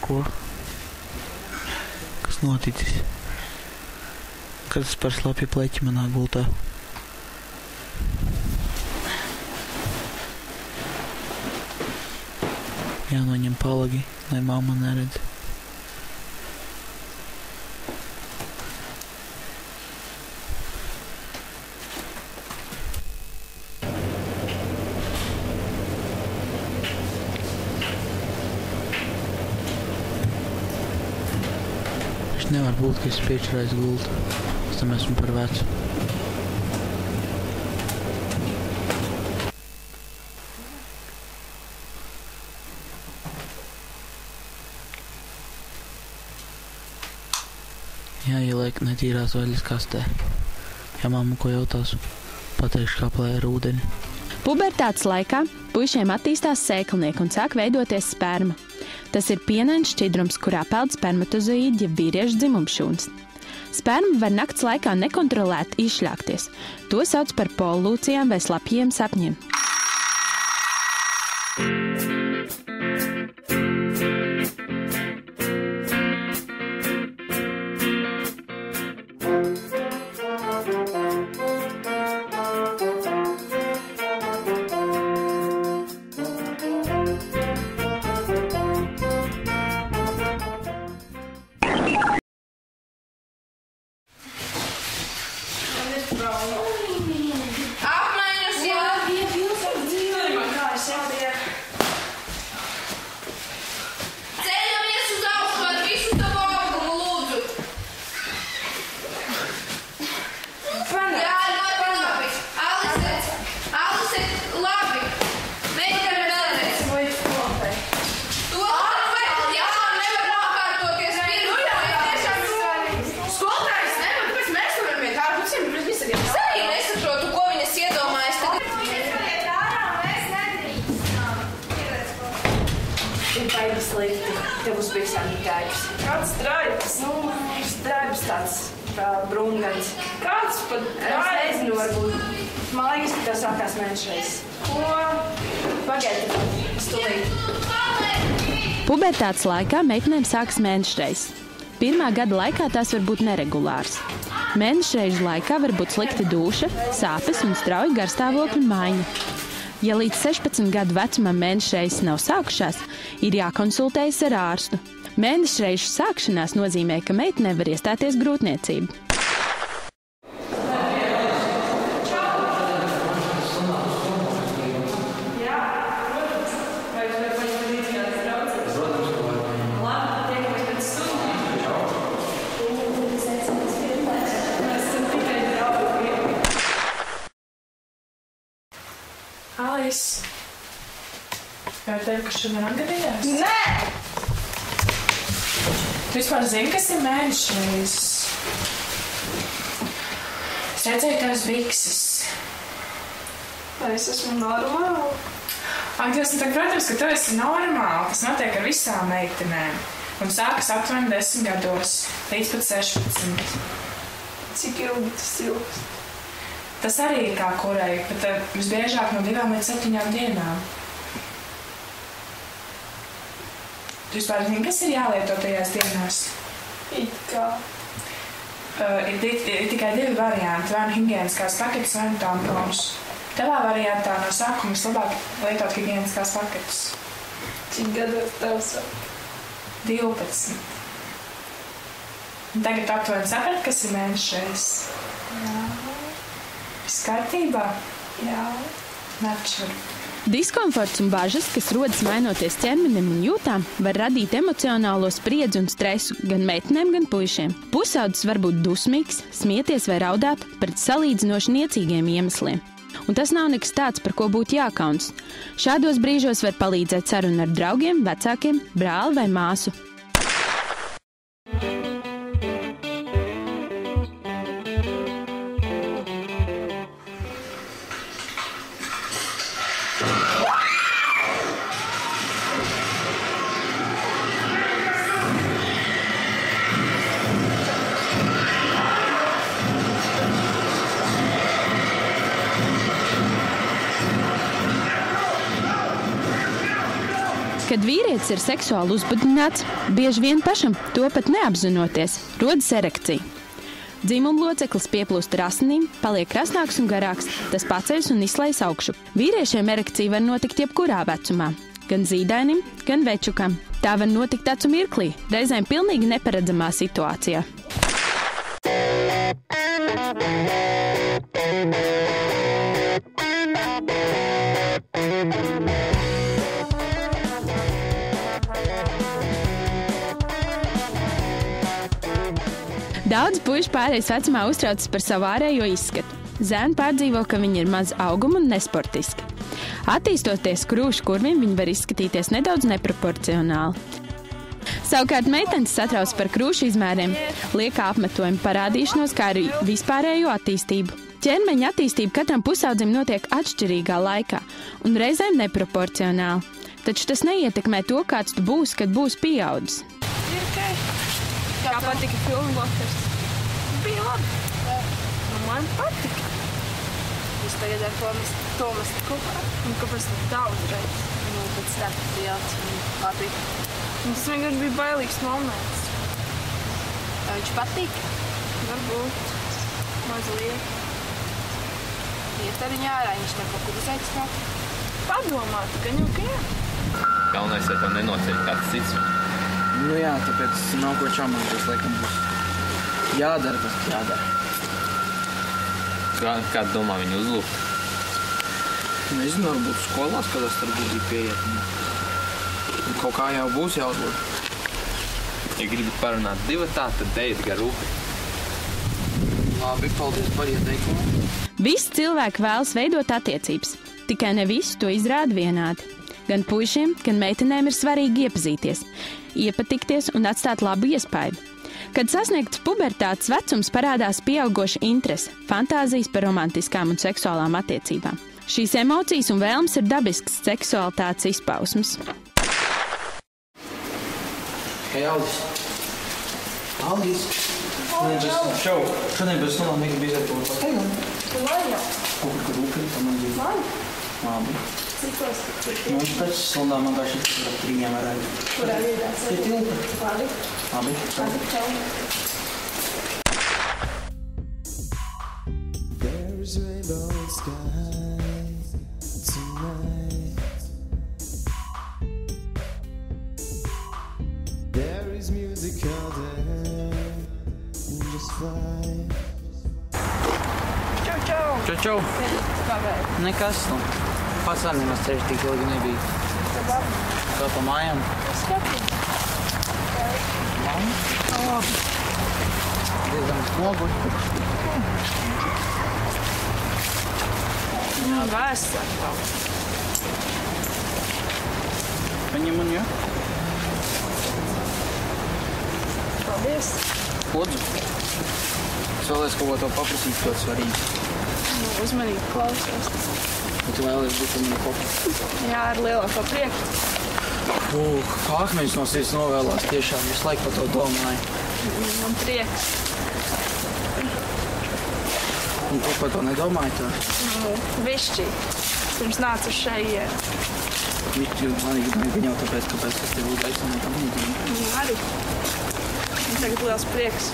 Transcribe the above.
ko. Kas noticis? Kad es par slapju pleķi manā gultā. Jānoņem palagi, lai mamma neredz. Viņš nevar būt, ka es piečurājis gultu. Es tam esmu par vecu. Jāieliek netīrās vaļas kastē. Ja mamma ko jautās, pateikšu kaplē ar ūdeni. Pubertātes laikā puišiem attīstās sēklinieki un sāk veidoties sperma. Tas ir pienains šķidrums, kurā peld spermatozoīdi, jeb vīriešu dzimumšūnas. Sperma var nakts laikā nekontrolēti izšļākties. To sauc par polūcijām vai slapjiem sapņiem. Tev uz biksēm ir ķēpis. Kāds straips? Straips tāds brūngans. Kāds pat es nezinu, varbūt. Man liekas, ka tev sākās mēnešreiz. Ko? Pagaidi, stulīt. Pubertātes laikā meitenēm sākas mēnešreiz. Pirmā gada laikā tās var būt neregulārs. Mēnešreizu laikā var būt slikta dūša, sāpes un strauja garstāvokļa maiņa. Ja līdz 16 gadu vecumam mēnešreizes nav sākušās, ir jākonsultējas ar ārstu. Mēnešreizu sākšanās nozīmē, ka meitenei var iestāties grūtniecība. Alis, vai tev, kas šodien atgadījās? Nē! Tu vispār zini, kas ir mēnešreizes? Es redzēju tās bikses. Vai es esmu normāla? Protams, ka tu esi normāla. Tas notiek ar visām meitenēm. Un sākas aptuveni 10 gados, līdz pat 16. Cik ilgi tas ilgs? Tas arī ir kā kurai, pat visbiežāk no 2 līdz 7 dienām. Tu vispār zini, kas ir jālieto tajās dienās? It kā. Ir tikai 2 varianti, vai nu higiēniskās paketes, vai nu tamponus. Tavā variantā no sākuma labāk lietot higiēniskās paketes. Cik gados tev saka? 12. Un tagad aptuveni saprat, kas ir mēnešreizes? Jā. Viss kārtībā? Jā. Načur. Diskomforts un bažas, kas rodas mainoties ķermenim un jūtām, var radīt emocionālo spriedzi un stresu gan meitenēm, gan puišiem. Pusaudzis var būt dusmīgs, smieties vai raudāt pret salīdzinoši niecīgiem iemesliem. Un tas nav nekas tāds, par ko būtu jākauns. Šādos brīžos var palīdzēt saruna ar draugiem, vecākiem, brāli vai māsu. Kad vīrietis ir seksuāli uzbudināts, bieži vien pašam to pat neapzinoties, rodas erekcija. Dzimumloceklis pieplūst ar asinīm, paliek krasnāks un garāks, tas paceļas un izslējas augšu. Vīriešiem erekcija var notikt jebkurā vecumā, gan zīdainim, gan večukam. Tā var notikt acu mirklī, reizēm pilnīgi neparedzamā situācijā. Daudz puiši pārējais vecumā uztraucas par savu ārējo izskatu. Zēni pārdzīvo, ka viņi ir maz auguma un nesportiski. Attīstoties krūšu kurvim, viņi var izskatīties nedaudz neproporcionāli. Savukārt meitenes satrauc par krūšu izmēriem, lieka apmetojuma parādīšanos, kā arī vispārējo attīstību. Ķermeņa attīstība katram pusaudzim notiek atšķirīgā laikā un reizēm neproporcionāli. Taču tas neietekmē to, kāds tu būsi, kad būsi pieaudzis. Kā patika filmu vakars? Bija labi. Man patika. Jūs tagad ar Tomas kopā? Un kāpēc tā daudz reiz? Pēc statījāts un patika. Mums vienkārši bija bailīgs moments. Viņš patīk? Varbūt. Mazliet. Iet ar viņu ārā, viņš tev kaut kur uzaicināt. Padomāt, gan jau, ka jā. Galvenais, ja tev nenoceļ kāds cits. Nu jā, tāpēc nav ko čamoties, laikam būs jādara tas, kas jādara. Kādu domā viņu uzlūgt? Nezinu, varbūt skolās, kad es tur būtu pieiet. Kaut kā jau būs jāuzlūgt. Ja gribat parunāt divatā, tad ejiet gar upi. Labi, paldies par ieteikumu. Visi cilvēki vēlas veidot attiecības, tikai ne visi to izrāda vienādi. Gan puišiem, gan meitenēm ir svarīgi iepazīties, iepatikties un atstāt labu iespaidu. Kad sasniegts pubertātes vecums, parādās pieaugoša interese, fantāzijas par romantiskām un seksuālām attiecībām. Šīs emocijas un vēlmes ir dabisks seksualitātes izpausmes. Hei, Aldis! Aldis! Šodien pēc stundām negribu iziet kaut ko pateikam. Tu lai jau? Kaut kur rūpīgi, tam man dzīvo. Labi. Cikos? Nu, pēc stundām man vēl šeit ar 3 varētu. Kurā vietā? Pie tilta. Labi. Labi. Labi, čau. There is rainbow sky tonight. There is music out there. Just fly. Čau, čau. Čau. Kāpēc? Nekas, nu. Pats arī nemaz ceļš tik ilgi nebija. Kā pa mājām? Skati. Labi. Diezgan smogu. Vēsāk. Paņem un, jā? Paldies. Lūdzu. Es vēlēs kaut ko tev paprasīt, ļoti svarīgi. Nu, uzmanīgi klausos. Tu vēlies būt ar mani kopā? Jā, ar lielāko prieku. Kā akmeņus no sirds novēlās tiešām, visu laiku par to domāju. Man prieks. Un tu par to nedomāji tā? Nu, višķī. Pirms nācu uz šeit. Man jau tāpēc, kāpēc es tev uzaicinēju tam līdzīgi. Nu, arī. Un tagad liels prieks.